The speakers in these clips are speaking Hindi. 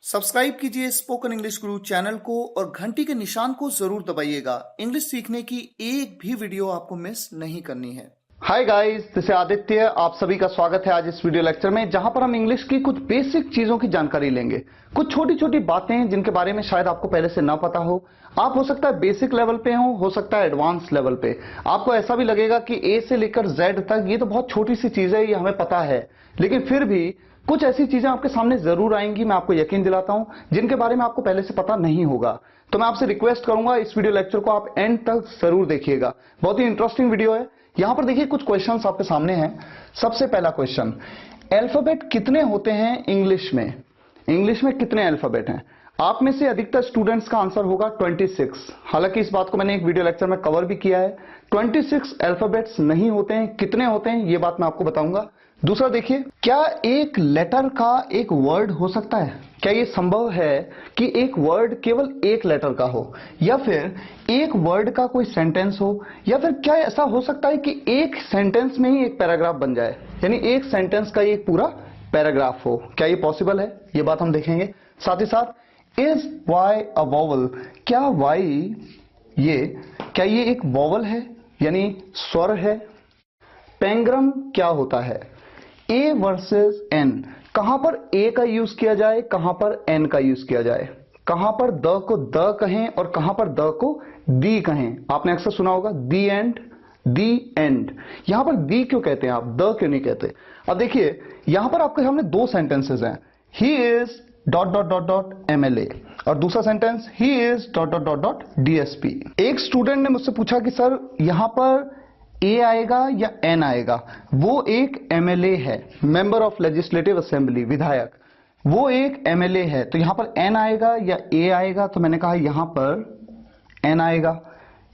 सब्सक्राइब कीजिए स्पोकन इंग्लिश गुरु चैनल को और घंटी के निशान को जरूर दबाइएगा। इंग्लिश सीखने की एक भी वीडियो आपको मिस नहीं करनी है। Hi guys, this is Aditya. आप सभी का स्वागत है आज इस वीडियो लेक्चर में, जहां पर हम इंग्लिश की कुछ बेसिक चीजों की जानकारी लेंगे। कुछ छोटी छोटी बातें जिनके बारे में शायद आपको पहले से ना पता हो। आप हो सकता है बेसिक लेवल पे हो सकता है एडवांस लेवल पे। आपको ऐसा भी लगेगा कि ए से लेकर जेड तक ये तो बहुत छोटी सी चीज है, ये हमें पता है, लेकिन फिर भी कुछ ऐसी चीजें आपके सामने जरूर आएंगी, मैं आपको यकीन दिलाता हूं, जिनके बारे में आपको पहले से पता नहीं होगा। तो मैं आपसे रिक्वेस्ट करूंगा इस वीडियो लेक्चर को आप एंड तक जरूर देखिएगा, बहुत ही इंटरेस्टिंग वीडियो है। यहां पर देखिए कुछ क्वेश्चंस आपके सामने हैं। सबसे पहला क्वेश्चन, अल्फाबेट कितने होते हैं इंग्लिश में? इंग्लिश में कितने अल्फाबेट हैं? आप में से अधिकतर स्टूडेंट्स का आंसर होगा 26। हालांकि इस बात को मैंने एक वीडियो लेक्चर में कवर भी किया है। 26 अल्फाबेट्स नहीं होते हैं। कितने होते हैं ये बात मैं आपको बताऊंगा। दूसरा देखिए, क्या एक लेटर का एक वर्ड हो सकता है? क्या ये संभव है कि एक वर्ड केवल एक लेटर का हो, या फिर एक वर्ड का कोई सेंटेंस हो, या फिर क्या ऐसा हो सकता है कि एक सेंटेंस में ही एक पैराग्राफ बन जाए, यानी एक सेंटेंस का एक पूरा पैराग्राफ हो? क्या ये पॉसिबल है? ये बात हम देखेंगे। साथ ही साथ, इज वाई अ वॉवल? क्या वाई क्या ये एक वॉवल है, यानी स्वर है? पैंग्रम क्या होता है? ए वर्सेस एन, कहां पर ए का यूज किया जाए, कहां पर एन का यूज किया जाए? कहां पर द को द कहें और कहां पर द को दी कहें? आपने अक्सर सुना होगा दी एंड, दी एंड। यहां पर दी क्यों कहते हैं आप, द क्यों नहीं कहते? अब देखिए, यहां पर आपके सामने दो सेंटेंसेस हैं। He is dot dot dot dot MLA, और दूसरा sentence he is dot dot dot dot DSP. एक स्टूडेंट ने मुझसे पूछा कि सर यहां पर ए आएगा या एन आएगा? वो एक एमएलए है, मेंबर ऑफ लेजिस्लेटिव असेंबली, विधायक। वो एक एमएलए है, तो यहां पर एन आएगा या ए आएगा? तो मैंने कहा यहां पर एन आएगा।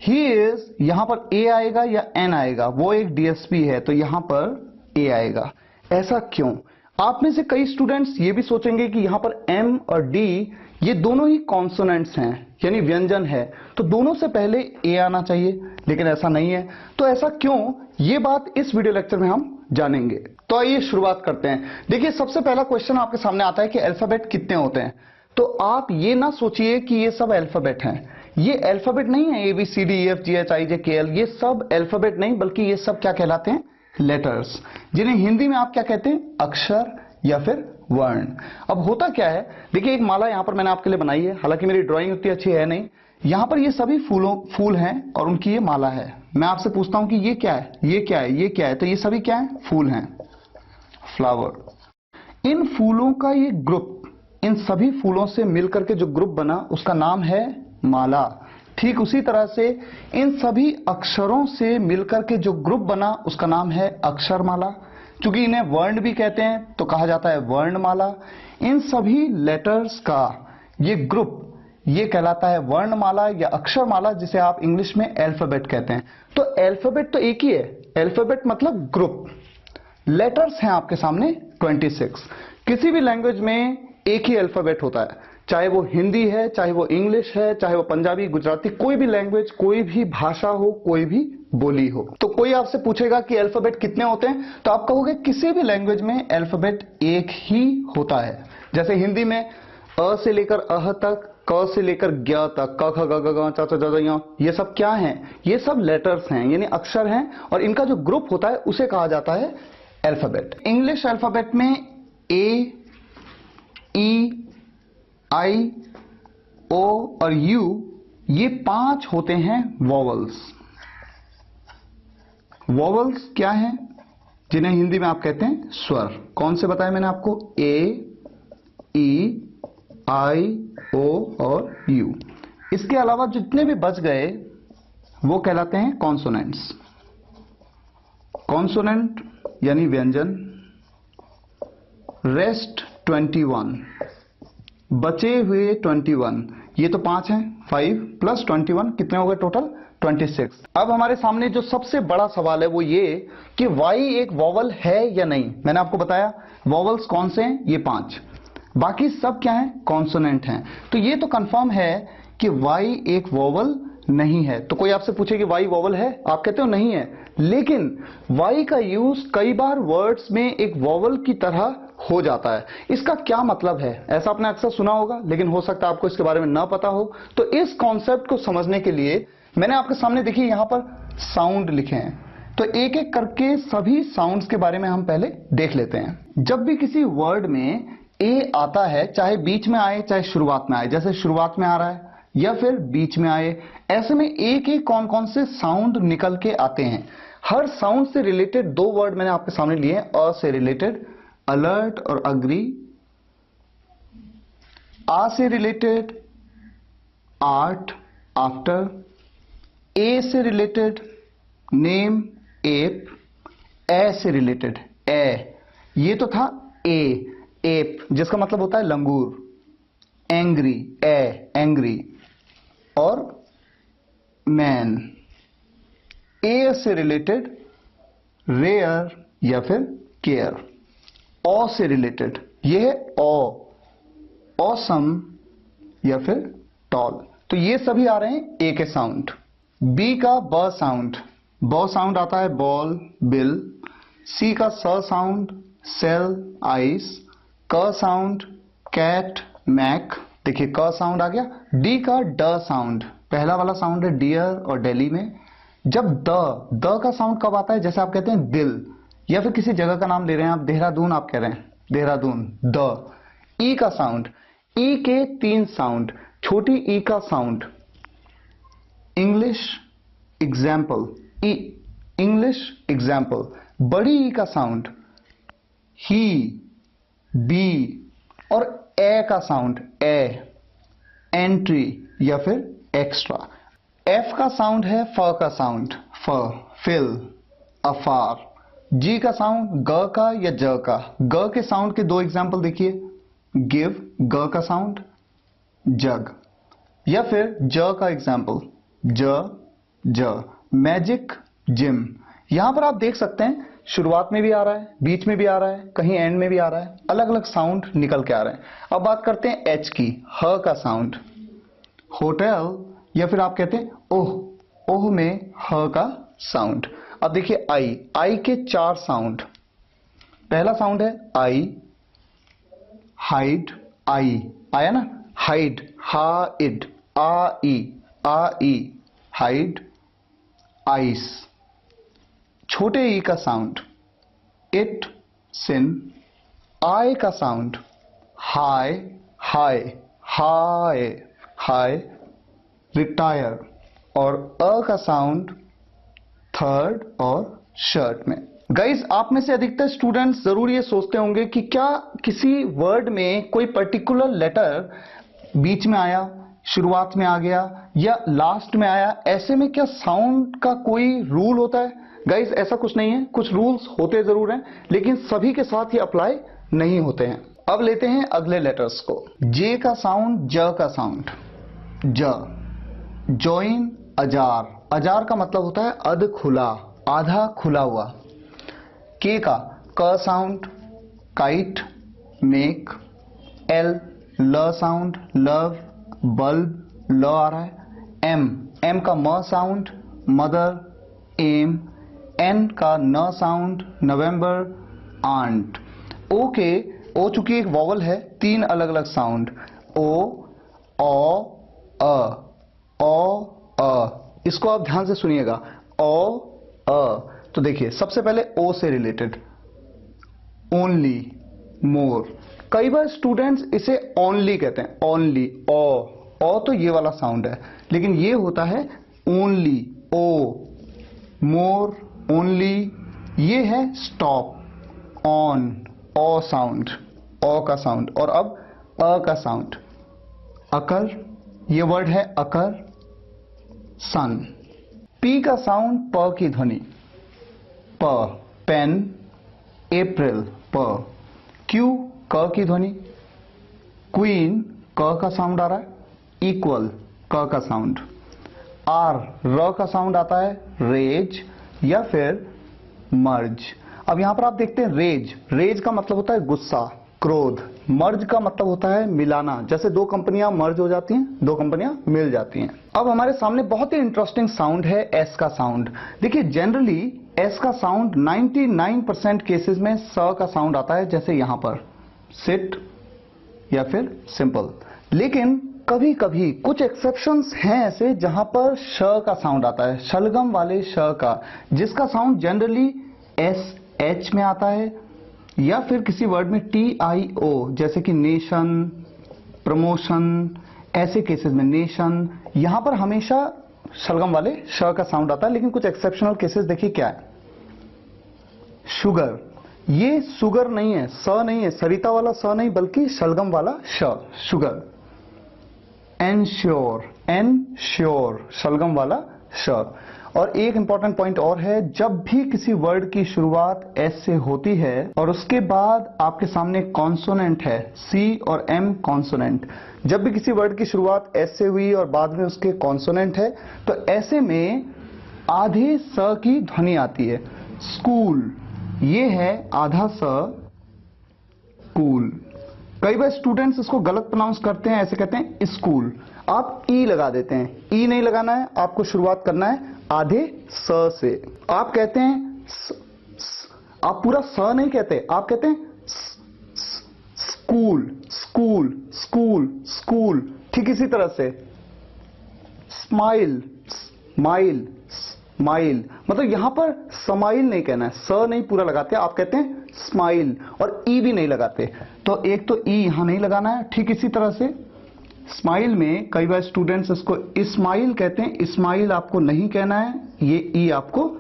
ही इज, यहां पर ए आएगा या एन आएगा? वो एक डीएसपी है, तो यहां पर ए आएगा। ऐसा क्यों? आप में से कई स्टूडेंट्स ये भी सोचेंगे कि यहां पर एम और डी ये दोनों ही कॉन्सोनेंट्स हैं, यानी व्यंजन है, तो दोनों से पहले ए आना चाहिए, लेकिन ऐसा नहीं है। तो ऐसा क्यों, ये बात इस वीडियो लेक्चर में हम जानेंगे। तो आइए शुरुआत करते हैं। देखिए, सबसे पहला क्वेश्चन आपके सामने आता है कि अल्फाबेट कितने होते हैं। तो आप ये ना सोचिए कि ये सब अल्फाबेट हैं। ये अल्फाबेट नहीं है, A B C D E F G H I J K L, ये सब अल्फाबेट नहीं, बल्कि ये सब क्या कहलाते हैं? लेटर्स, जिन्हें हिंदी में आप क्या कहते हैं? अक्षर या फिर वर्ण। अब होता क्या है, देखिए एक माला यहां पर मैंने आपके लिए बनाई है, हालांकि मेरी ड्राइंग उतनी अच्छी है नहीं। यहां पर ये सभी फूल हैं और उनकी ये माला है। मैं आपसे पूछता हूं कि ये क्या है, ये क्या है, ये क्या है? तो ये सभी क्या है? फूल हैं, फ्लावर। इन फूलों का ये ग्रुप, इन सभी फूलों से मिलकर के जो ग्रुप बना उसका नाम है माला। ठीक उसी तरह से इन सभी अक्षरों से मिलकर के जो ग्रुप बना उसका नाम है अक्षरमाला। क्योंकि इन्हें वर्ण भी कहते हैं तो कहा जाता है वर्णमाला। इन सभी लेटर्स का ये ग्रुप, ये कहलाता है वर्णमाला या अक्षरमाला, जिसे आप इंग्लिश में अल्फाबेट कहते हैं। तो अल्फाबेट तो एक ही है, अल्फाबेट मतलब ग्रुप। लेटर्स हैं आपके सामने 26। किसी भी लैंग्वेज में एक ही अल्फाबेट होता है, चाहे वो हिंदी है, चाहे वो इंग्लिश है, चाहे वो पंजाबी, गुजराती, कोई भी लैंग्वेज, कोई भी भाषा हो, कोई भी बोली हो। तो कोई आपसे पूछेगा कि अल्फाबेट कितने होते हैं, तो आप कहोगे किसी भी लैंग्वेज में अल्फाबेट एक ही होता है। जैसे हिंदी में अ से लेकर अह तक, क से लेकर ज्ञ तक, क ख ग घ ङ च छ ज ज ञ, ये सब क्या हैं? ये सब लेटर्स हैं, यानी अक्षर हैं, और इनका जो ग्रुप होता है उसे कहा जाता है अल्फाबेट। इंग्लिश अल्फाबेट में ए, ई, आई, ओ और यू, ये 5 होते हैं वॉवल्स। वॉवल्स क्या हैं? जिन्हें हिंदी में आप कहते हैं स्वर। कौन से बताए मैंने आपको? ए, ई, आई, ओ और यू। इसके अलावा जितने भी बच गए वो कहलाते हैं कॉन्सोनेंट्स। कॉन्सोनेंट यानी व्यंजन। रेस्ट 21, बचे हुए 21, ये तो 5 हैं, 5 प्लस 21 कितने हो गए टोटल? 26। अब हमारे सामने जो सबसे बड़ा सवाल है वो ये कि वाई एक वॉवल है या नहीं। मैंने आपको बताया वॉवल्स कौन से हैं, ये 5, बाकी सब क्या है? कॉन्सोनेंट हैं। तो ये तो कंफर्म है कि वाई एक वॉवल नहीं है। तो कोई आपसे पूछे कि वाई वॉवल है, आप कहते हो नहीं है, लेकिन वाई का यूज कई बार वर्ड्स में एक वॉवल की तरह हो जाता है। इसका क्या मतलब है, ऐसा आपने अक्सर सुना होगा, लेकिन हो सकता है आपको इसके बारे में ना पता हो। तो इस कॉन्सेप्ट को समझने के लिए मैंने आपके सामने देखिए यहां पर साउंड लिखे हैं, तो एक एक करके सभी साउंड्स के बारे में हम पहले देख लेते हैं। जब भी किसी वर्ड में ए आता है, चाहे बीच में आए चाहे शुरुआत में आए, जैसे शुरुआत में आ रहा है या फिर बीच में आए, ऐसे में एक एक कौन कौन से साउंड निकल के आते हैं। हर साउंड से रिलेटेड दो वर्ड मैंने आपके सामने लिए हैं। अ से रिलेटेड अलर्ट और अग्री, आ से रिलेटेड आर्ट आफ्टर, ए से रिलेटेड नेम एप, ए से रिलेटेड ए, ये तो था ए, एप जिसका मतलब होता है लंगूर, एंग्री ए एंग्री, और मैन। ए से रिलेटेड रेयर या फिर केयर। ओ से रिलेटेड ये है ओ, ऑसम या फिर टॉल। तो ये सभी आ रहे हैं ए के साउंड। बी का ब साउंड, ब साउंड आता है बॉल बिल। सी का स साउंड सेल आइस। क साउंड कैट मैक, देखिए क साउंड आ गया। डी का ड साउंड, पहला वाला साउंड है डियर और दिल्ली में। जब द का साउंड कब आता है, जैसे आप कहते हैं दिल, या फिर किसी जगह का नाम ले रहे हैं आप, देहरादून आप कह रहे हैं देहरादून, द। ई का साउंड, ई के तीन साउंड, छोटी ई का साउंड इंग्लिश एग्जाम्पल, ई इंग्लिश एग्जाम्पल। बड़ी ई का साउंड ही बी, और ए का साउंड ए एंट्री या फिर एक्स्ट्रा। एफ का साउंड है फ का साउंड, फ फिल अफार। जी का साउंड ग का या ज का, ग के साउंड के दो एग्जाम्पल देखिए, गिव ग का साउंड जग, या फिर ज का एग्जाम्पल ज। मैजिक जिम, यहां पर आप देख सकते हैं शुरुआत में भी आ रहा है, बीच में भी आ रहा है, कहीं एंड में भी आ रहा है, अलग अलग साउंड निकल के आ रहे हैं। अब बात करते हैं एच की, ह का साउंड होटल, या फिर आप कहते हैं ओह, ओह में ह का साउंड। अब देखिए आई, आई के चार साउंड, पहला साउंड है आई हाइड, आई आया ना, हाइड हा इड आ ई हाइड आइस। छोटे ई का साउंड इट सिन। आई का साउंड हाय हाय हाय हाय रिटायर, और अ का साउंड थर्ड और शर्ट में। गाइस, आप में से अधिकतर स्टूडेंट्स जरूर ये सोचते होंगे कि क्या किसी वर्ड में कोई पर्टिकुलर लेटर बीच में आया, शुरुआत में आ गया या लास्ट में आया, ऐसे में क्या साउंड का कोई रूल होता है? गाइस, ऐसा कुछ नहीं है। कुछ रूल्स होते जरूर हैं, लेकिन सभी के साथ ये अप्लाई नहीं होते हैं। अब लेते हैं अगले लेटर्स को। जे का साउंड ज का साउंड ज। जॉइन अजार, अजार का मतलब होता है अध खुला, आधा खुला हुआ। के का क साउंड काइट मेक। एल ल साउंड लव बल्ब, ल आ रहा है। एम का म साउंड मदर एम। एन का न साउंड नवंबर आंट। ओ के, ओ चूंकि एक वॉवल है, तीन अलग अलग साउंड ओ अ, इसको आप ध्यान से सुनिएगा ओ अ। तो देखिए सबसे पहले ओ से रिलेटेड ओनली मोर। कई बार स्टूडेंट्स इसे ओनली कहते हैं, ओनली ओ तो ये वाला साउंड है, लेकिन ये होता है ओनली ओ। मोर ओनली ये है स्टॉप ऑन, ओ साउंड, ओ का साउंड। और अब अ का साउंड अकर, ये वर्ड है अकर सन। पी का साउंड प की ध्वनि प पेन अप्रैल प। क्यू क की ध्वनि क्वीन, क का साउंड आ रहा है इक्वल, क का साउंड। आर र का साउंड आता है रेज या फिर मर्ज। अब यहां पर आप देखते हैं रेज, रेज का मतलब होता है गुस्सा, क्रोध। मर्ज का मतलब होता है मिलाना, जैसे दो कंपनियां मर्ज हो जाती हैं, दो कंपनियां मिल जाती हैं। अब हमारे सामने बहुत ही इंटरेस्टिंग साउंड है एस का साउंड। देखिए जनरली एस का साउंड 99% केसेस में स का साउंड आता है, जैसे यहां पर सिट या फिर सिंपल। लेकिन कभी कभी कुछ एक्सेप्शंस हैं ऐसे जहां पर श का साउंड आता है, शलगम वाले श का, जिसका साउंड जनरली एस एच में आता है या फिर किसी वर्ड में टी आई ओ, जैसे कि नेशन, प्रमोशन, ऐसे केसेस में नेशन, यहां पर हमेशा शलगम वाले श का साउंड आता है। लेकिन कुछ एक्सेप्शनल केसेस देखिए क्या है। शुगर, ये सुगर नहीं है, स नहीं है, सरिता वाला स नहीं, बल्कि शलगम वाला श, शुगर। एनश्योर, एनश्योर, शलगम वाला श। और एक इंपॉर्टेंट पॉइंट और है, जब भी किसी वर्ड की शुरुआत एस से होती है और उसके बाद आपके सामने कॉन्सोनेंट है, सी और एम कॉन्सोनेंट, जब भी किसी वर्ड की शुरुआत एस से हुई और बाद में उसके कॉन्सोनेंट है, तो ऐसे में आधे स की ध्वनि आती है। स्कूल, ये है आधा स, कूल। कई बार स्टूडेंट्स इसको गलत प्रोनाउंस करते हैं, ऐसे कहते हैं स्कूल, आप ई लगा देते हैं। ई नहीं लगाना है, आपको शुरुआत करना है आधे स से। आप कहते हैं आप पूरा स नहीं कहते, आप कहते हैं स्कूल, स्कूल, स्कूल, स्कूल। ठीक इसी तरह से स्माइल, स्माइल, स्माइल, मतलब यहां पर स्माइल नहीं कहना है, स नहीं पूरा लगाते, आप कहते हैं स्माइल, और ई भी नहीं लगाते। तो एक तो ई यहां नहीं लगाना है। ठीक इसी तरह से स्माइल में कई बार स्टूडेंट्स इसको इस्माइल कहते हैं, इस्माइल आपको नहीं कहना है, ये ई आपको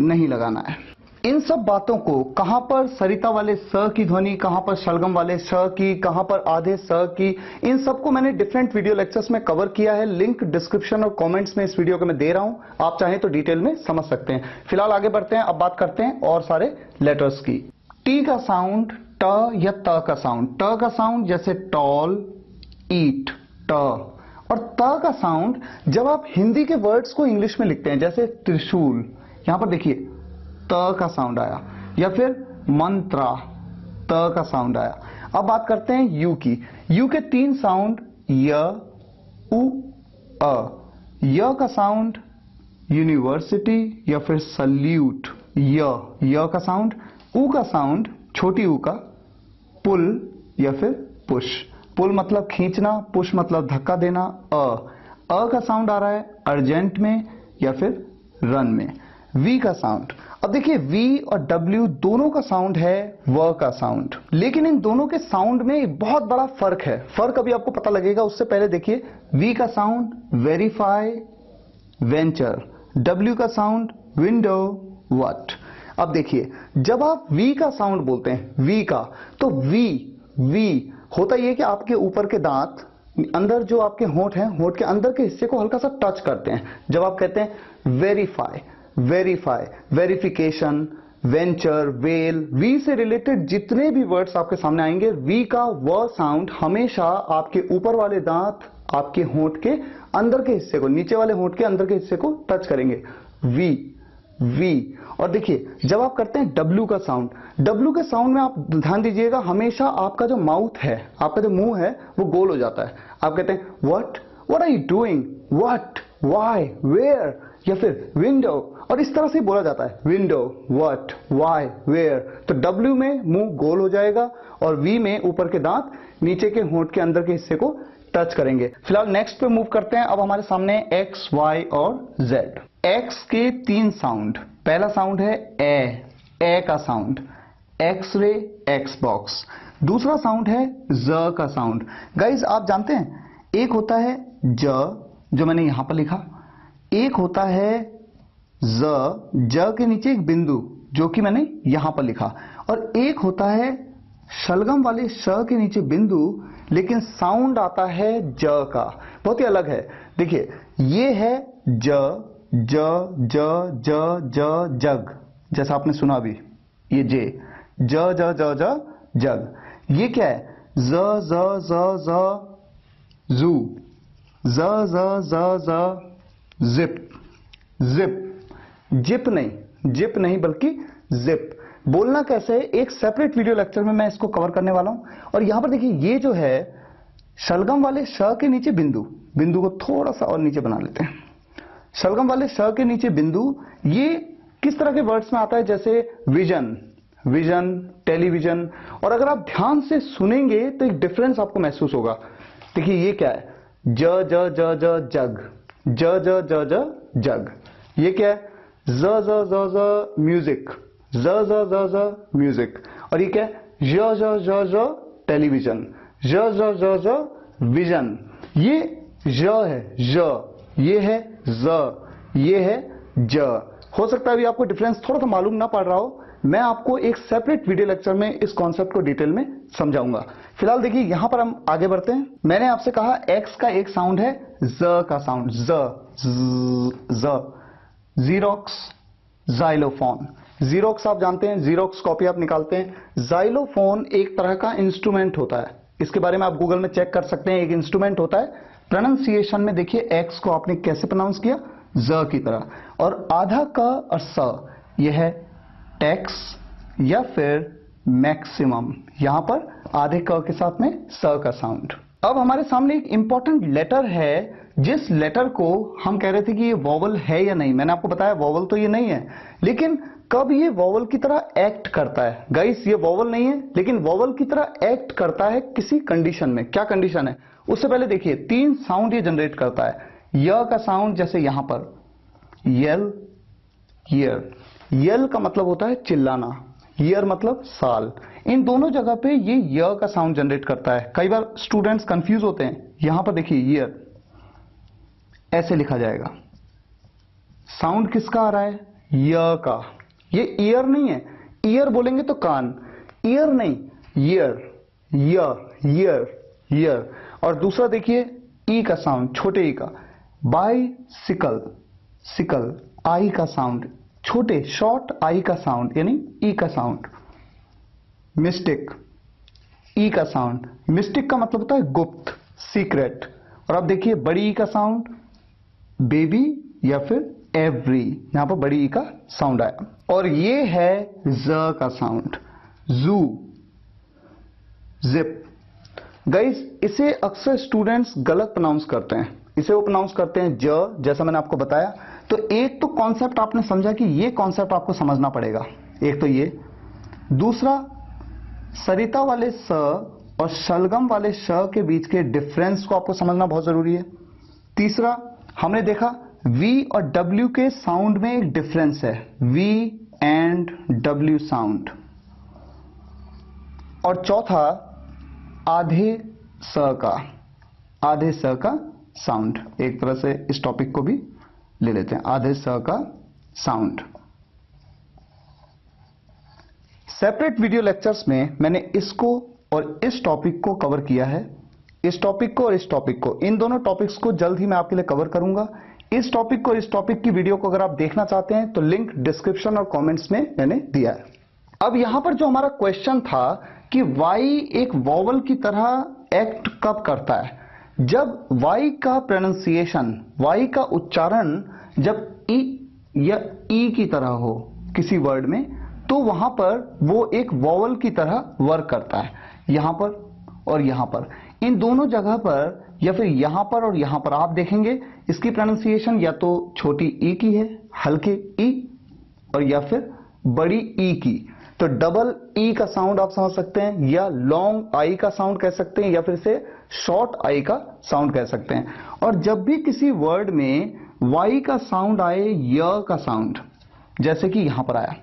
नहीं लगाना है। इन सब बातों को कहां पर सरिता वाले स की ध्वनि, कहां पर शलगम वाले श की, कहां पर आधे स की, इन सबको मैंने डिफरेंट वीडियो लेक्चर्स में कवर किया है। लिंक डिस्क्रिप्शन और कमेंट्स में इस वीडियो को मैं दे रहा हूं, आप चाहें तो डिटेल में समझ सकते हैं। फिलहाल आगे बढ़ते हैं, अब बात करते हैं और सारे लेटर्स की। टी का साउंड ट या त का साउंड, ट का साउंड जैसे टॉल, ईट, ट। और त का साउंड जब आप हिंदी के वर्ड्स को इंग्लिश में लिखते हैं, जैसे त्रिशूल, यहां पर देखिए त का साउंड आया, या फिर मंत्रा, त का साउंड आया। अब बात करते हैं यू की। यू के तीन साउंड, य, उ, अ। य का साउंड यूनिवर्सिटी या फिर सल्यूट, य का साउंड। उ का साउंड छोटी उ का, पुल या फिर पुश, पुल मतलब खींचना, पुश मतलब धक्का देना। अ का साउंड आ रहा है अर्जेंट में या फिर रन में। वी का साउंड, अब देखिए वी और डब्ल्यू दोनों का साउंड है व का साउंड, लेकिन इन दोनों के साउंड में एक बहुत बड़ा फर्क है। फर्क अभी आपको पता लगेगा, उससे पहले देखिए वी का साउंड वेरीफाई, वेंचर। डब्ल्यू का साउंड विंडो, व्हाट। अब देखिए जब आप वी का साउंड बोलते हैं, वी का, तो वी होता यह कि आपके ऊपर के दांत अंदर जो आपके होंठ हैं, होंठ के अंदर के हिस्से को हल्का सा टच करते हैं। जब आप कहते हैं verify, verify, verification, venture, well, V से रिलेटेड जितने भी वर्ड्स आपके सामने आएंगे, वी का व साउंड हमेशा आपके ऊपर वाले दांत आपके होंठ के अंदर के हिस्से को, नीचे वाले होंठ के अंदर के हिस्से को टच करेंगे। वी। और देखिए जब आप करते हैं डब्ल्यू का साउंड, डब्ल्यू के साउंड में आप ध्यान दीजिएगा, हमेशा आपका जो माउथ है, आपका जो मुंह है, वो गोल हो जाता है। आप कहते हैं what are you doing, what, why, where, या फिर विंडो, और इस तरह से बोला जाता है विंडो, व्हाट, व्हाई, वेयर। तो डब्ल्यू में मुंह गोल हो जाएगा और वी में ऊपर के दांत नीचे के होंठ के अंदर के हिस्से को टच करेंगे। फिलहाल नेक्स्ट पे मूव करते हैं। अब हमारे सामने एक्स, वाई और जेड। एक्स के तीन साउंड, पहला साउंड है ए का साउंड, एक्स-रे, एक्स बॉक्स। दूसरा साउंड है ज का साउंड। गाइज आप जानते हैं एक होता है ज, जो मैंने यहां पर लिखा, एक होता है ज के नीचे एक बिंदु जो कि मैंने यहां पर लिखा, और एक होता है शलगम वाले श के नीचे बिंदु लेकिन साउंड आता है ज का, बहुत ही अलग है। देखिए ये है ज ज ज ज ज जग, जैसा आपने सुना अभी, ये जे, ज ज ज ज जग। ये क्या है, ज ज ज ज जू, ज ज ज ज जिप, जिप, जिप नहीं बल्कि जिप। बोलना कैसे है एक सेपरेट वीडियो लेक्चर में मैं इसको कवर करने वाला हूं। और यहां पर देखिए ये जो है शलगम वाले श के नीचे बिंदु, बिंदु को थोड़ा सा और नीचे बना लेते हैं। शलगम वाले श के नीचे बिंदु, ये किस तरह के वर्ड्स में आता है, जैसे विजन, विजन, टेलीविजन। और अगर आप ध्यान से सुनेंगे तो एक डिफरेंस आपको महसूस होगा। देखिए ये क्या है, ज ज ज ज जग, ज ज ज ज जग। ये क्या है, ज ज ज ज म्यूजिक, ज ज ज ज म्यूजिक। और ये क्या है, ज ज ज ज टेलीविजन, ज ज ज ज विजन। ये ज है ज, ये है ज, ये है ज। हो सकता है अभी आपको डिफरेंस थोड़ा सा मालूम ना पड़ रहा हो, मैं आपको एक सेपरेट वीडियो लेक्चर में इस कॉन्सेप्ट को डिटेल में समझाऊंगा। फिलहाल देखिए यहां पर हम आगे बढ़ते हैं। मैंने आपसे कहा एक्स का एक साउंड है ज का साउंड, ज, जीरोक्स, जाइलोफोन। जीरोक्स आप जानते हैं, जीरोक्स कॉपी आप निकालते हैं। जाइलोफोन एक तरह का इंस्ट्रूमेंट होता है, इसके बारे में आप गूगल में चेक कर सकते हैं। एक इंस्ट्रूमेंट होता है। प्रोनाउंसिएशन में देखिए एक्स को आपने कैसे प्रोनाउंस किया, ज की तरह। और आधा क और स, यह है टैक्स या फिर मैक्सिमम। यहां पर आधे क के साथ में स का साउंड। अब हमारे सामने एक इंपॉर्टेंट लेटर है, जिस लेटर को हम कह रहे थे कि ये वॉवल है या नहीं। मैंने आपको बताया वॉवल तो ये नहीं है, लेकिन कब ये वॉवल की तरह एक्ट करता है। गाइस ये वॉवल नहीं है, लेकिन वॉवल की तरह एक्ट करता है किसी कंडीशन में। क्या कंडीशन है, उससे पहले देखिए तीन साउंड ये जनरेट करता है। य का साउंड जैसे यहां पर यल, ईयर। यल का मतलब होता है चिल्लाना, ईयर मतलब साल। इन दोनों जगह पे ये य का साउंड जनरेट करता है। कई बार स्टूडेंट्स कंफ्यूज होते हैं। यहां पर देखिए ईयर ऐसे लिखा जाएगा, साउंड किसका आ रहा है, य का। ये ईयर नहीं है, ईयर बोलेंगे तो कान, ईयर नहीं, ईयर, ईयर, ईयर। और दूसरा देखिए ई का साउंड, छोटे ई का, बाइसिकल, सिकल, आई का साउंड, छोटे शॉर्ट आई का साउंड यानी ई का साउंड। मिस्टिक, ई का साउंड, मिस्टिक का मतलब होता है गुप्त, सीक्रेट। और अब देखिए बड़ी ई का साउंड, बेबी या फिर एवरी। यहां पर बड़ी ई का साउंड आया। और ये है ज का साउंड, जू, जिप। गाइस इसे अक्सर स्टूडेंट्स गलत प्रोनाउंस करते हैं, इसे वो प्रोनाउंस करते हैं ज, जैसा मैंने आपको बताया। तो एक तो कॉन्सेप्ट आपने समझा कि ये कॉन्सेप्ट आपको समझना पड़ेगा, एक तो ये। दूसरा, सरिता वाले स और शलगम वाले श के बीच के डिफरेंस को आपको समझना बहुत जरूरी है। तीसरा, हमने देखा V और W के साउंड में एक डिफरेंस है, V एंड W साउंड। और चौथा, आधे स का साउंड। एक तरह से इस टॉपिक को भी ले लेते हैं, आधे स का साउंड। सेपरेट वीडियो लेक्चर्स में मैंने इसको और इस टॉपिक को कवर किया है। इस टॉपिक को और इस टॉपिक को, इन दोनों टॉपिक्स को जल्द ही मैं आपके लिए कवर करूंगा। इस टॉपिक को और इस टॉपिक की वीडियो को अगर आप देखना चाहते हैं तो लिंक डिस्क्रिप्शन और कमेंट्स में मैंने दिया है। अब यहां पर जो हमारा क्वेश्चन था कि वाई एक वॉवल की तरह एक्ट कब करता है, जब वाई का प्रोनाउंसिएशन, वाई का उच्चारण जब ई या ई की तरह हो किसी वर्ड में, तो वहां पर वो एक वॉवल की तरह वर्क करता है। यहां पर और यहां पर, इन दोनों जगह पर या फिर यहां पर और यहां पर आप देखेंगे इसकी प्रोनाउंसिएशन या तो छोटी ई की है, हल्के ई, और या फिर बड़ी ई की। तो डबल ई का साउंड आप समझ सकते हैं, या लॉन्ग आई का साउंड कह सकते हैं, या फिर से शॉर्ट आई का साउंड कह सकते हैं। और जब भी किसी वर्ड में वाई का साउंड आए, य का साउंड, जैसे कि यहां पर आया,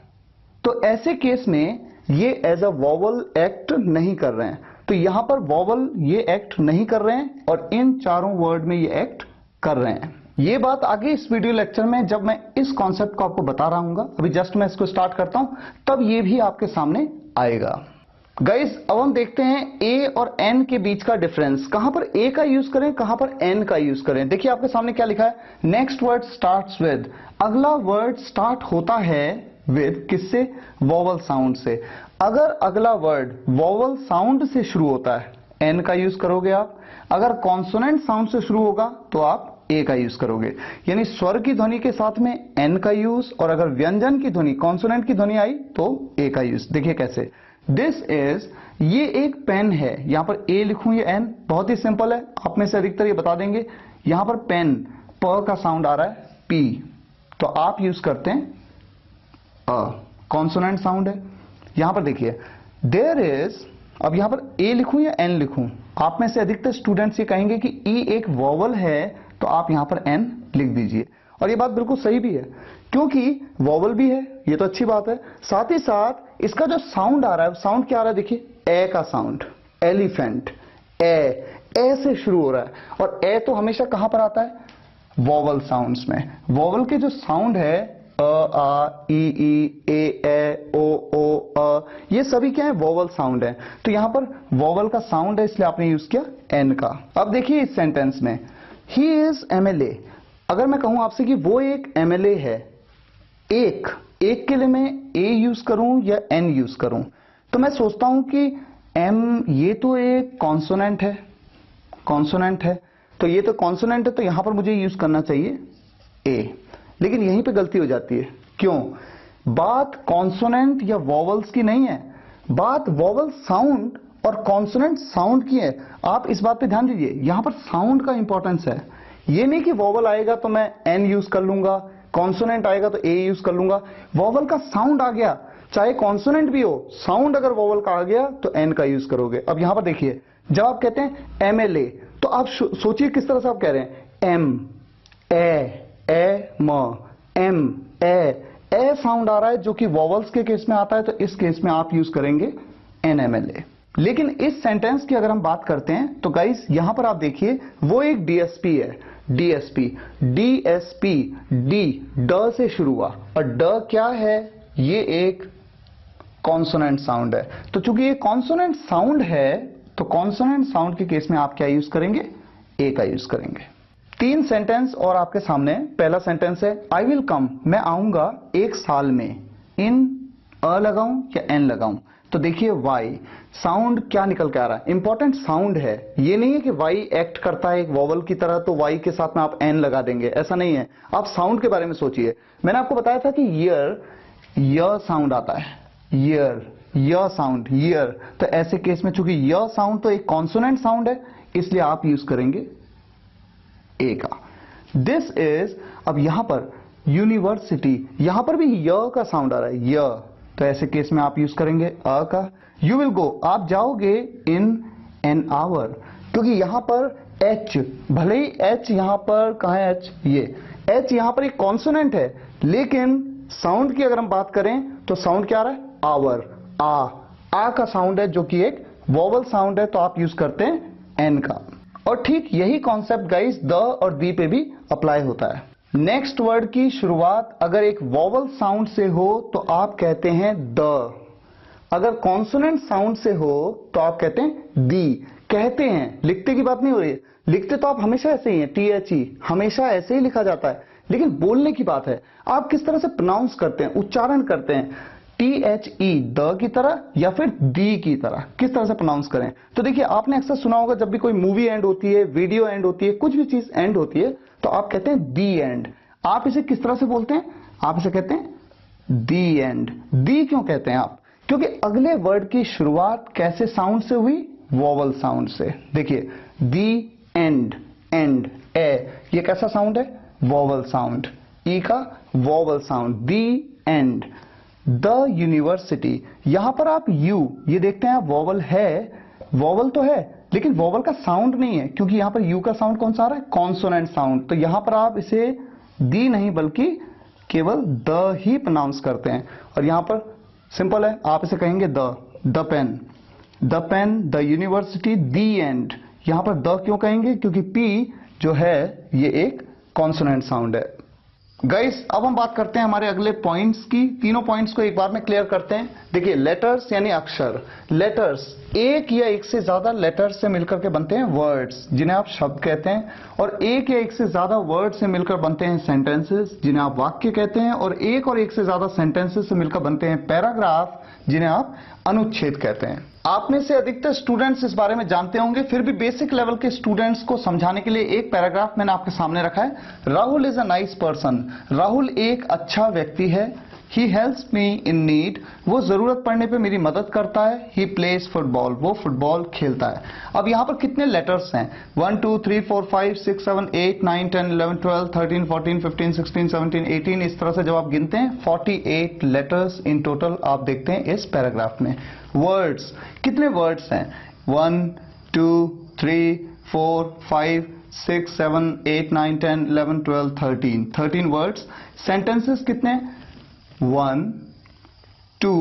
तो ऐसे केस में ये एज अ वॉवल एक्ट नहीं कर रहे हैं। तो यहां पर वॉवल ये एक्ट नहीं कर रहे हैं और इन चारों वर्ड में ये एक्ट कर रहे हैं। ये बात आगे इस वीडियो लेक्चर में जब मैं इस कॉन्सेप्ट को आपको बता रहा हूं, अभी जस्ट मैं इसको स्टार्ट करता हूं, तब ये भी आपके सामने आएगा। गाइस अब हम देखते हैं ए और एन के बीच का डिफरेंस। कहां पर ए का यूज करें, कहां पर एन का यूज करें। देखिए आपके सामने क्या लिखा है, नेक्स्ट वर्ड स्टार्ट्स विद। अगला वर्ड स्टार्ट होता है विद, किससे, वॉवल साउंड से। अगर अगला वर्ड वॉवल साउंड से शुरू होता है, एन का यूज करोगे आप। अगर कॉन्सोनेंट साउंड से शुरू होगा तो आप ए का यूज करोगे, यानी स्वर की ध्वनि के साथ में एन का यूज, और अगर व्यंजन की ध्वनि, कॉन्सोनेंट की ध्वनि आई तो ए का यूज। देखिए कैसे, दिस इज, ये एक पेन है। यहां पर ए लिखूं या एन, बहुत ही सिंपल है, आप में से अधिकतर ये बता देंगे। यहां पर पेन, प का साउंड आ रहा है, पी, तो आप यूज करते हैं अ, कॉन्सोनेंट साउंड है। यहां पर देखिए देयर इज, अब यहां पर ए लिखूं या एन लिखूं? आप में से अधिकतर स्टूडेंट्स ये कहेंगे कि ई एक वॉवल है, तो आप यहां पर एन लिख दीजिए। और ये बात बिल्कुल सही भी है, क्योंकि वॉवल भी है, ये तो अच्छी बात है। साथ ही साथ इसका जो साउंड आ रहा है, साउंड क्या आ रहा है? देखिए ए का साउंड, एलिफेंट, ए से शुरू हो रहा है। और ए तो हमेशा कहां पर आता है? वॉवल साउंड्स में। वॉवल के जो साउंड है अ, आ, ई, ए, ओ, अ, ये सभी क्या है? वॉवल साउंड है। तो यहां पर वॉवल का साउंड है, इसलिए आपने यूज किया एन का। अब देखिए इस सेंटेंस में ही इज एमएलए, अगर मैं कहूं आपसे कि वो एक एमएलए है, एक के लिए मैं ए यूज करूं या एन यूज करूं? तो मैं सोचता हूं कि एम, ये तो एक कॉन्सोनेंट है, तो ये तो कॉन्सोनेंट है, तो यहां पर मुझे यूज करना चाहिए ए। लेकिन यहीं पे गलती हो जाती है। क्यों? बात कॉन्सोनेंट या वॉवल्स की नहीं है, बात वॉवल साउंड और कॉन्सोनेंट साउंड की है। आप इस बात पे ध्यान दीजिए, यहां पर साउंड का इंपॉर्टेंस है। ये नहीं कि वॉवल आएगा तो मैं एन यूज कर लूंगा, कॉन्सोनेंट आएगा तो ए यूज कर लूंगा। वॉवल का साउंड आ गया, चाहे कॉन्सोनेंट भी हो, साउंड अगर वॉवल का आ गया तो एन का यूज करोगे। अब यहां पर देखिए, जब आप कहते हैं एमएलए, तो आप सोचिए किस तरह से आप कह रहे हैं। एम, ए, म, एम, ए साउंड आ रहा है, जो कि वॉवल्स के केस में आता है, तो इस केस में आप यूज करेंगे एनएमएलए। लेकिन इस सेंटेंस की अगर हम बात करते हैं तो गाइस यहां पर आप देखिए, वो एक डीएसपी है, डीएसपी, डी, ड से शुरू हुआ, और ड क्या है? ये एक कॉन्सोनेंट साउंड है। तो चूंकि ये कॉन्सोनेंट साउंड है, तो कॉन्सोनेंट साउंड के केस में आप क्या यूज करेंगे? ए का यूज करेंगे। 3 सेंटेंस और आपके सामने। पहला सेंटेंस है आई विल कम, मैं आऊंगा 1 साल में। इन अ लगाऊं या एन लगाऊं? तो देखिए वाई साउंड क्या निकल के आ रहा है? इंपॉर्टेंट साउंड है। ये नहीं है कि वाई एक्ट करता है एक वॉवल की तरह, तो वाई के साथ में आप एन लगा देंगे, ऐसा नहीं है। आप साउंड के बारे में सोचिए। मैंने आपको बताया था कि ईयर, य साउंड आता है, ईयर, य साउंड, ईयर। तो ऐसे केस में चूंकि य साउंड तो एक कॉन्सोनेंट साउंड है, इसलिए आप यूज करेंगे ए का। दिस इज, अब यहां पर यूनिवर्सिटी, यहां पर भी य का साउंड आ रहा है, य, तो ऐसे केस में आप यूज करेंगे अ का। यू विल गो, आप जाओगे इन एन आवर, क्योंकि यहां पर एच, भले ही एच यहां पर, कहां है एच? ये एच यहां पर एक कॉन्सोनेंट है, लेकिन साउंड की अगर हम बात करें तो साउंड क्या आ रहा है? आवर, आ का साउंड है, जो कि एक वॉवल साउंड है, तो आप यूज करते हैं एन का। और ठीक यही कॉन्सेप्ट गाइस द और दी पे भी अप्लाई होता है। नेक्स्ट वर्ड की शुरुआत अगर एक वॉवल साउंड से हो तो आप कहते हैं द, अगर कॉन्सोनेंट साउंड से हो तो आप कहते हैं दी। कहते हैं, लिखते की बात नहीं हो रही है, लिखते तो आप हमेशा ऐसे ही हैं, THE हमेशा ऐसे ही लिखा जाता है, लेकिन बोलने की बात है, आप किस तरह से प्रोनाउंस करते हैं, उच्चारण करते हैं। THE द की तरह या फिर दी की तरह, किस तरह से प्रोनाउंस करें। तो देखिए आपने अक्सर सुना होगा, जब भी कोई मूवी एंड होती है, वीडियो एंड होती है, कुछ भी चीज एंड होती है, तो आप कहते हैं दी एंड। आप इसे किस तरह से बोलते हैं? आप इसे कहते हैं दी एंड। दी क्यों कहते हैं आप? क्योंकि अगले वर्ड की शुरुआत कैसे साउंड से हुई? वॉवल साउंड से। देखिए दी एंड, एंड, ए, ये कैसा साउंड है? Vowel sound. ई का vowel sound, the end. The university, यहां पर आप यू, ये देखते हैं आप, वॉवल है, वॉवल तो है, लेकिन वॉवल का साउंड नहीं है, क्योंकि यहां पर यू का साउंड कौन सा आ रहा है? Consonant sound. तो यहां पर आप इसे दी नहीं बल्कि केवल द ही प्रोनाउंस करते हैं। और यहां पर सिंपल है, आप इसे कहेंगे the pen, the pen, the university, the end. यहां पर द क्यों कहेंगे? क्योंकि पी जो है ये एक कॉन्सोनेंट साउंड है। गाइस अब हम बात करते हैं हमारे अगले पॉइंट्स की। तीनों पॉइंट्स को एक बार में क्लियर करते हैं। देखिए लेटर्स यानी अक्षर, लेटर्स एक या एक से ज्यादा लेटर्स से मिलकर के बनते हैं वर्ड्स, जिन्हें आप शब्द कहते हैं, और एक या एक से ज्यादा वर्ड से मिलकर बनते हैं सेंटेंसेस, जिन्हें आप वाक्य कहते हैं, और एक से ज्यादा सेंटेंसेस से मिलकर बनते हैं पैराग्राफ, जिन्हें आप अनुच्छेद कहते हैं। आप में से अधिकतर स्टूडेंट्स इस बारे में जानते होंगे, फिर भी बेसिक लेवल के स्टूडेंट्स को समझाने के लिए एक पैराग्राफ मैंने आपके सामने रखा है। Rahul is a nice person, Rahul एक अच्छा व्यक्ति है। He helps me in need, वो जरूरत पड़ने पे मेरी मदद करता है। ही प्लेज फुटबॉल, वो फुटबॉल खेलता है। अब यहां पर कितने लेटर्स हैं? 1 2 3 4 5 6 7 8 9 10 11 12 13 14 15 16 17 18, इस तरह से जब आप गिनते हैं 48 लेटर्स इन टोटल आप देखते हैं इस पैराग्राफ में। वर्ड्स, कितने वर्ड्स हैं? 1 2 3 4 5 6 7 8 9 10 11 12 13 वर्ड्स। सेंटेंसेस कितने? 1 2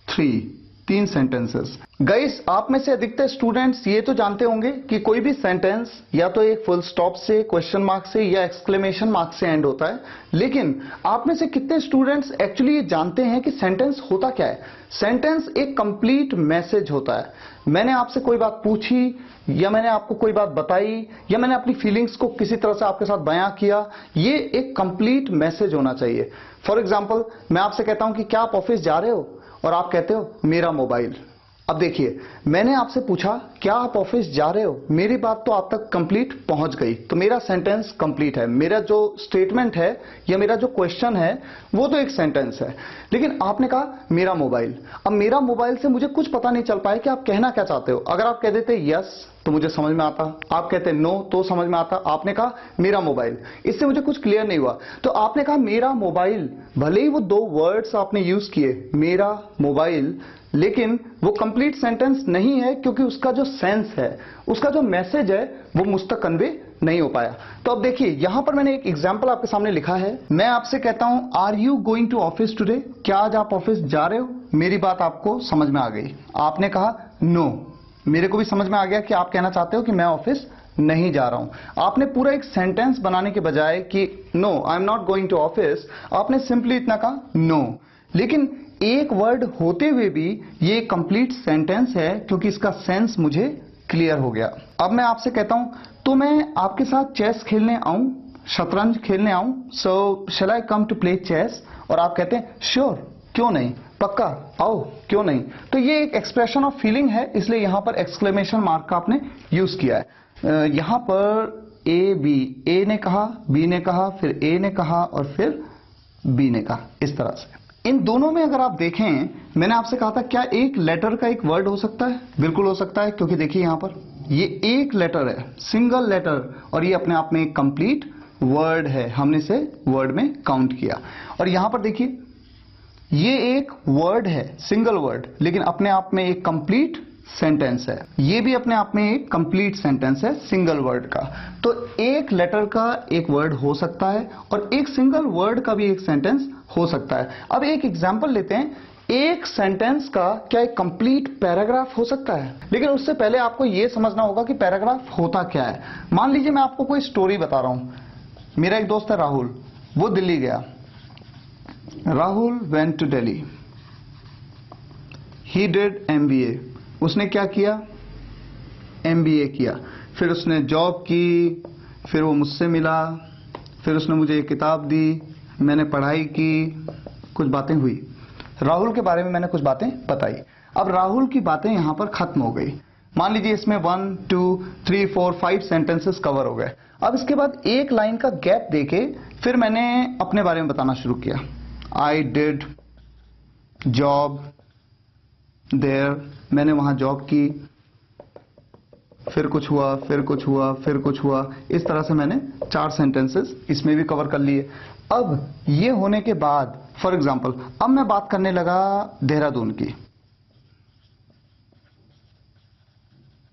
3, 3 सेंटेंसेस। गाइस, आप में से अधिकतर स्टूडेंट्स ये तो जानते होंगे कि कोई भी सेंटेंस या तो एक फुल स्टॉप से, क्वेश्चन मार्क से या एक्सक्लेमेशन मार्क से एंड होता है, लेकिन आप में से कितने स्टूडेंट्स एक्चुअली ये जानते हैं कि सेंटेंस होता क्या है? सेंटेंस एक कंप्लीट मैसेज होता है। मैंने आपसे कोई बात पूछी या मैंने आपको कोई बात बताई या मैंने अपनी फीलिंग्स को किसी तरह से आपके साथ बयां किया, ये एक कंप्लीट मैसेज होना चाहिए। फॉर एग्जाम्पल, मैं आपसे कहता हूं कि क्या आप ऑफिस जा रहे हो, और आप कहते हो मेरा मोबाइल। अब देखिए, मैंने आपसे पूछा क्या आप ऑफिस जा रहे हो, मेरी बात तो आप तक कंप्लीट पहुंच गई, तो मेरा सेंटेंस कंप्लीट है। मेरा जो स्टेटमेंट है या मेरा जो क्वेश्चन है वो तो एक सेंटेंस है। लेकिन आपने कहा मेरा मोबाइल। अब मेरा मोबाइल से मुझे कुछ पता नहीं चल पाया कि आप कहना क्या चाहते हो। अगर आप कह देते यस तो मुझे समझ में आता, आप कहते नो तो समझ में आता। आपने कहा मेरा मोबाइल, इससे मुझे कुछ क्लियर नहीं हुआ, तो आपने कहा मेरा मोबाइल। भले ही वो 2 वर्ड्स आपने यूज किए, मेरा मोबाइल, लेकिन वो कंप्लीट सेंटेंस नहीं है, क्योंकि उसका जो सेंस है, उसका जो मैसेज है, वो मुझ तक कन्वे नहीं हो पाया। तो अब देखिए, यहां पर मैंने एक एग्जांपल आपके सामने लिखा है। मैं आपसे कहता हूं are you going to office today, क्या आज आप ऑफिस जा रहे हो? मेरी बात आपको समझ में आ गई। आपने कहा नो, मेरे को भी समझ में आ गया कि आप कहना चाहते हो कि मैं ऑफिस नहीं जा रहा हूं। आपने पूरा एक सेंटेंस बनाने के बजाय कि no I am not going to office, आपने सिंपली इतना कहा नो। लेकिन एक वर्ड होते हुए भी ये कंप्लीट सेंटेंस है, क्योंकि इसका सेंस मुझे क्लियर हो गया। अब मैं आपसे कहता हूं तो मैं आपके साथ चेस खेलने आऊं, शतरंज खेलने आऊं, सो शैल आई कम टू प्ले चेस? और आप कहते हैं श्योर, क्यों नहीं, पक्का आओ, क्यों नहीं। तो ये एक एक्सप्रेशन ऑफ फीलिंग है, इसलिए यहां पर एक्सक्लेमेशन मार्क का आपने यूज किया है। यहां पर ए बी, ए ने कहा, बी ने कहा, फिर ए ने कहा और फिर बी ने कहा, इस तरह से। इन दोनों में अगर आप देखें, मैंने आपसे कहा था क्या एक लेटर का एक वर्ड हो सकता है? बिल्कुल हो सकता है, क्योंकि देखिए यहां पर ये एक लेटर है, सिंगल लेटर, और ये अपने आप में एक कंप्लीट वर्ड है। हमने इसे वर्ड में काउंट किया। और यहां पर देखिए ये एक वर्ड है, सिंगल वर्ड, लेकिन अपने आप में एक कंप्लीट सेंटेंस है। ये भी अपने आप में एक कंप्लीट सेंटेंस है सिंगल वर्ड का। तो एक लेटर का एक वर्ड हो सकता है और एक सिंगल वर्ड का भी एक सेंटेंस हो सकता है। अब एक एग्जांपल लेते हैं, एक सेंटेंस का क्या एक कंप्लीट पैराग्राफ हो सकता है? लेकिन उससे पहले आपको यह समझना होगा कि पैराग्राफ होता क्या है। मान लीजिए मैं आपको कोई स्टोरी बता रहा हूं। मेरा एक दोस्त है राहुल, वो दिल्ली गया। Rahul went to Delhi, he did MBA। उसने क्या किया? MBA किया। फिर उसने जॉब की, फिर वो मुझसे मिला, फिर उसने मुझे एक किताब दी, मैंने पढ़ाई की, कुछ बातें हुई। राहुल के बारे में मैंने कुछ बातें बताई। अब राहुल की बातें यहां पर खत्म हो गई। मान लीजिए इसमें 1 2 3 4 5 सेंटेंसेस कवर हो गए। अब इसके बाद एक लाइन का गैप देके फिर मैंने अपने बारे में बताना शुरू किया। आई डिड जॉब देयर, मैंने वहां जॉब की, फिर कुछ हुआ, फिर कुछ हुआ, फिर कुछ हुआ। इस तरह से मैंने 4 सेंटेंसेस इसमें भी कवर कर लिए। अब ये होने के बाद फॉर एग्जाम्पल अब मैं बात करने लगा देहरादून की।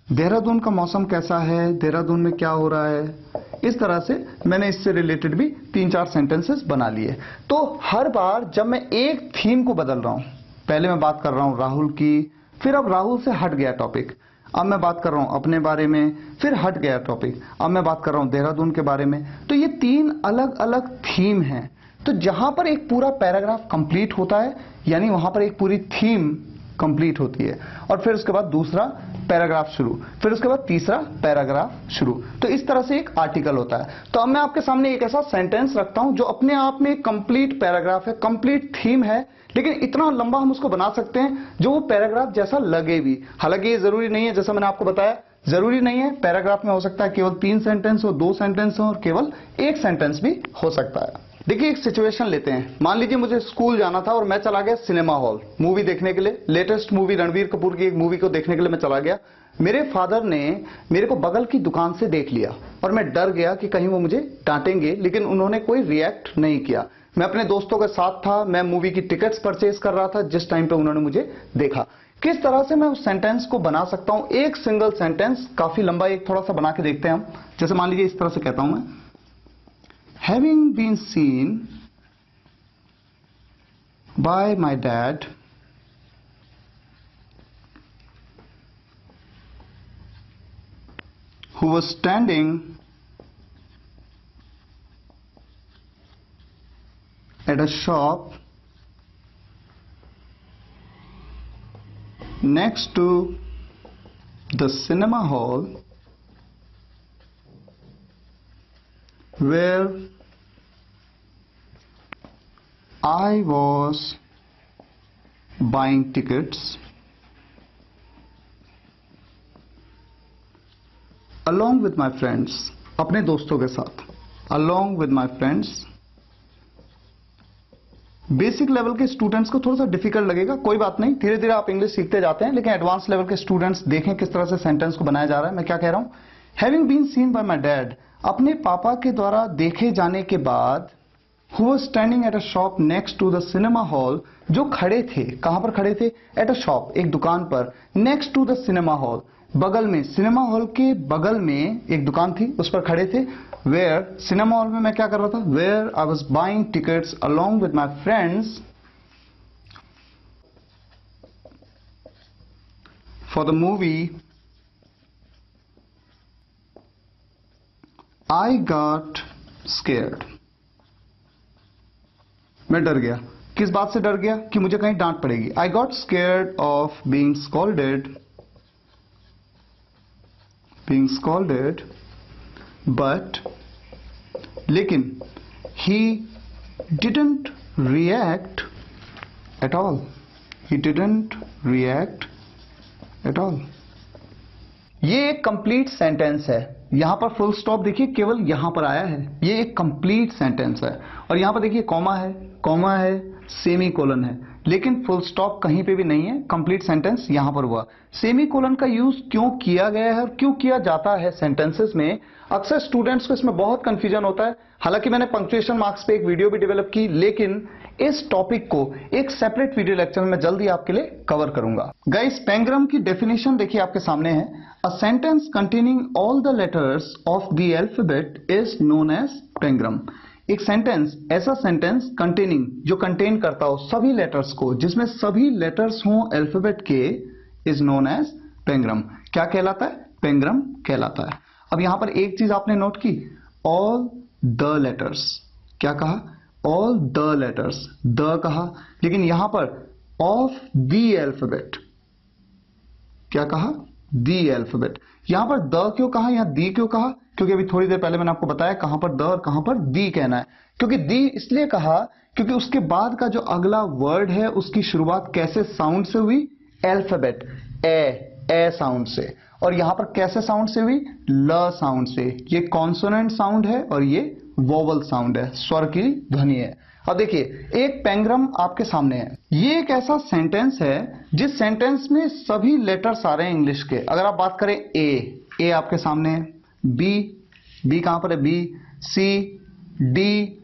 देहरादून का मौसम कैसा है, देहरादून में क्या हो रहा है, इस तरह से मैंने इससे रिलेटेड भी 3-4 सेंटेंसेस बना लिए। तो हर बार जब मैं एक थीम को बदल रहा हूं, पहले मैं बात कर रहा हूं राहुल की, फिर अब राहुल से हट गया टॉपिक, अब मैं बात कर रहा हूं अपने बारे में, फिर हट गया टॉपिक, अब मैं बात कर रहा हूं देहरादून के बारे में। तो ये 3 अलग अलग थीम हैं। तो जहां पर एक पूरा पैराग्राफ कंप्लीट होता है, यानी वहां पर एक पूरी थीम कंप्लीट होती है, और फिर उसके बाद दूसरा पैराग्राफ शुरू, फिर उसके बाद तीसरा पैराग्राफ शुरू। तो इस तरह से एक आर्टिकल होता है। तो अब मैं आपके सामने एक ऐसा सेंटेंस रखता हूं जो अपने आप में एक कंप्लीट पैराग्राफ है, कंप्लीट थीम है, लेकिन इतना लंबा हम उसको बना सकते हैं जो वो पैराग्राफ जैसा लगे भी। हालांकि ये जरूरी नहीं है, जैसा मैंने आपको बताया, जरूरी नहीं है पैराग्राफ में हो सकता है केवल 3 सेंटेंस हो, 2 सेंटेंस हो, और केवल 1 सेंटेंस भी हो सकता है। देखिए एक सिचुएशन लेते हैं, मान लीजिए मुझे स्कूल जाना था और मैं चला गया सिनेमा हॉल मूवी देखने के लिए। लेटेस्ट मूवी रणबीर कपूर की एक मूवी को देखने के लिए मैं चला गया। मेरे फादर ने मेरे को बगल की दुकान से देख लिया और मैं डर गया कि कहीं वो मुझे डांटेंगे, लेकिन उन्होंने कोई रिएक्ट नहीं किया। मैं अपने दोस्तों के साथ था, मैं मूवी की टिकट्स परचेज कर रहा था जिस टाइम पे उन्होंने मुझे देखा। किस तरह से मैं उस सेंटेंस को बना सकता हूं, एक सिंगल सेंटेंस, काफी लंबा, एक थोड़ा सा बना के देखते हैं हम। जैसे मान लीजिए इस तरह से कहता हूं मैं, having been seen by my dad who was standing at a shop next to the cinema hall where I was buying tickets along with my friends, अपने दोस्तों के साथ, along with my friends। Basic level के स्टूडेंट्स को थोड़ा सा डिफिकल्ट लगेगा, कोई बात नहीं, धीरे धीरे आप इंग्लिश सीखते जाते हैं, लेकिन एडवांस लेवल के स्टूडेंट्स देखें किस तरह से सेंटेंस को बनाया जा रहा है। मैं क्या कह रहा हूं, having been seen by my dad, अपने पापा के द्वारा देखे जाने के बाद, who was standing at a shop next to the cinema hall, जो खड़े थे, कहां पर खड़े थे, at a shop, एक दुकान पर, next to the cinema hall, बगल में, सिनेमा हॉल के बगल में एक दुकान थी, उस पर खड़े थे। where, सिनेमा हॉल में मैं क्या कर रहा था, where I was buying tickets along with my friends for the movie I got scared। मैं डर गया, किस बात से डर गया, कि मुझे कहीं डांट पड़ेगी। I got scared of being scolded, but, लेकिन, he didn't react at all। He didn't react at all। ये एक कंप्लीट सेंटेंस है। यहां पर फुल स्टॉप देखिए केवल यहां पर आया है, ये एक कंप्लीट सेंटेंस है। और यहां पर देखिए कॉमा है, सेमी कोलन है, लेकिन फुल स्टॉप कहीं पे भी नहीं है। कंप्लीट सेंटेंस यहां पर हुआ। सेमी कोलन का यूज क्यों किया गया है और क्यों किया जाता है सेंटेंसेस में, अक्सर स्टूडेंट्स को इसमें बहुत कंफ्यूजन होता है। हालांकि मैंने पंक्चुएशन मार्क्स पे एक वीडियो भी डेवलप की, लेकिन इस टॉपिक को एक सेपरेट वीडियो लेक्चर में जल्दी आपके लिए कवर करूंगा। गाइस, पेंग्राम की डेफिनेशन देखिए आपके सामने है। A sentence containing all the letters of the alphabet is known as pangram. एक सेंटेंस, ऐसा सेंटेंस कंटेनिंग, जो कंटेन करता हो सभी लेटर्स को, जिसमें सभी लेटर्स हों अल्फाबेट के, इज नोन एज पेंग्राम। क्या कहलाता है, पेंग्राम कहलाता है। अब यहां पर एक चीज आपने नोट की, ऑल द लेटर्स, क्या कहा, ऑल द लेटर्स, द कहा, लेकिन यहां पर ऑफ द अल्फाबेट, क्या कहा, द अल्फाबेट। यहां पर द क्यों कहा, यहां दी क्यों कहा, क्योंकि अभी थोड़ी देर पहले मैंने आपको बताया कहां पर द और कहां पर दी कहना है। क्योंकि दी इसलिए कहा क्योंकि उसके बाद का जो अगला वर्ड है उसकी शुरुआत कैसे साउंड से हुई, अल्फाबेट, ए साउंड से, और यहां पर कैसे साउंड से हुई, ल साउंड से। ये कॉन्सोनेंट साउंड है और ये वोवल साउंड है, स्वर की ध्वनि है। अब देखिए एक पेंग्राम आपके सामने है। ये एक ऐसा सेंटेंस है जिस सेंटेंस में सभी लेटर्स आ रहे हैं इंग्लिश के। अगर आप बात करें ए आपके सामने है, बी कहां पर है, बी, सी, डी,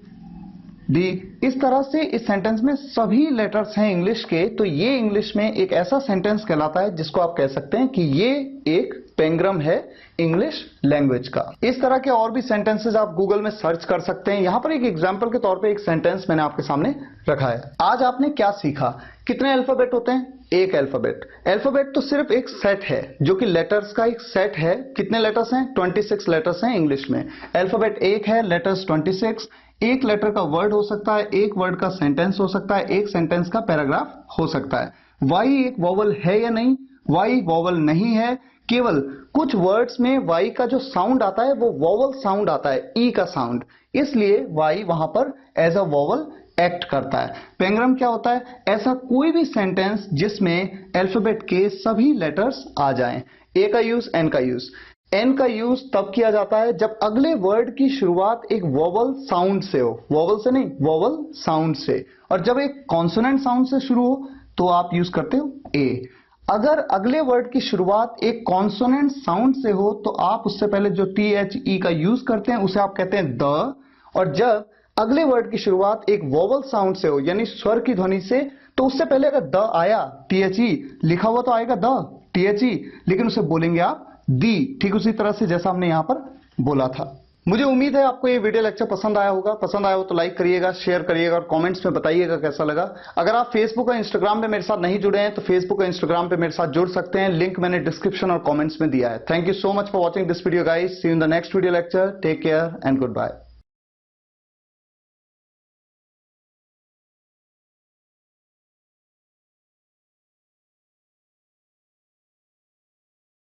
इस तरह से इस सेंटेंस में सभी लेटर्स हैं इंग्लिश के। तो ये इंग्लिश में एक ऐसा सेंटेंस कहलाता है जिसको आप कह सकते हैं कि ये एक पेंग्राम है इंग्लिश लैंग्वेज का। इस तरह के और भी सेंटेंसेस आप गूगल में सर्च कर सकते हैं। यहां पर एक एग्जांपल के तौर पे एक सेंटेंस मैंने आपके सामने रखा है। आज आपने क्या सीखा, कितने अल्फाबेट होते हैं, एक अल्फाबेट तो सिर्फ एक सेट है, जो कि लेटर्स का एक सेट है। कितने लेटर्स हैं, 26 लेटर्स हैं इंग्लिश में। अल्फाबेट एक है, लेटर्स 26। एक लेटर का वर्ड हो सकता है, एक वर्ड का सेंटेंस हो सकता है, एक सेंटेंस का पैराग्राफ हो सकता है। वाई एक वोवल है या नहीं, वाई वोवल नहीं है। केवल कुछ वर्ड्स में वाई का जो साउंड आता है वो वोवल साउंड आता है, ई का साउंड, इसलिए वाई वहां पर एज अ वोवल एक्ट करता है। पेंग्राम क्या होता है, ऐसा कोई भी सेंटेंस जिसमें अल्फाबेट के सभी लेटर्स आ जाएं। ए का यूज, एन का यूज। एन का यूज तब किया जाता है जब अगले वर्ड की शुरुआत एक वोवल साउंड से हो, वोवल से नहीं, वोवल साउंड से। और जब एक कॉन्सोनेंट साउंड से शुरू हो तो आप यूज करते हो ए। अगर अगले वर्ड की शुरुआत एक कॉन्सोनेंट साउंड से हो तो आप उससे पहले जो टी एच ई का यूज करते हैं उसे आप कहते हैं द। और जब अगले वर्ड की शुरुआत एक वोवल साउंड से हो यानी स्वर की ध्वनि से, तो उससे पहले अगर द आया, टी एच ई लिखा हुआ तो आएगा द, टी एच ई, लेकिन उसे बोलेंगे आप दी, ठीक उसी तरह से जैसा हमने यहां पर बोला था। मुझे उम्मीद है आपको ये वीडियो लेक्चर पसंद आया होगा। पसंद आया हो तो लाइक करिएगा, शेयर करिएगा और कमेंट्स में बताइएगा कैसा लगा। अगर आप फेसबुक और इंस्टाग्राम पे मेरे साथ नहीं जुड़े हैं तो फेसबुक और इंस्टाग्राम पे मेरे साथ जुड़ सकते हैं, लिंक मैंने डिस्क्रिप्शन और कमेंट्स में दिया है। Thank you so much for watching this video guys. See you in the next video lecture. Take care and good bye.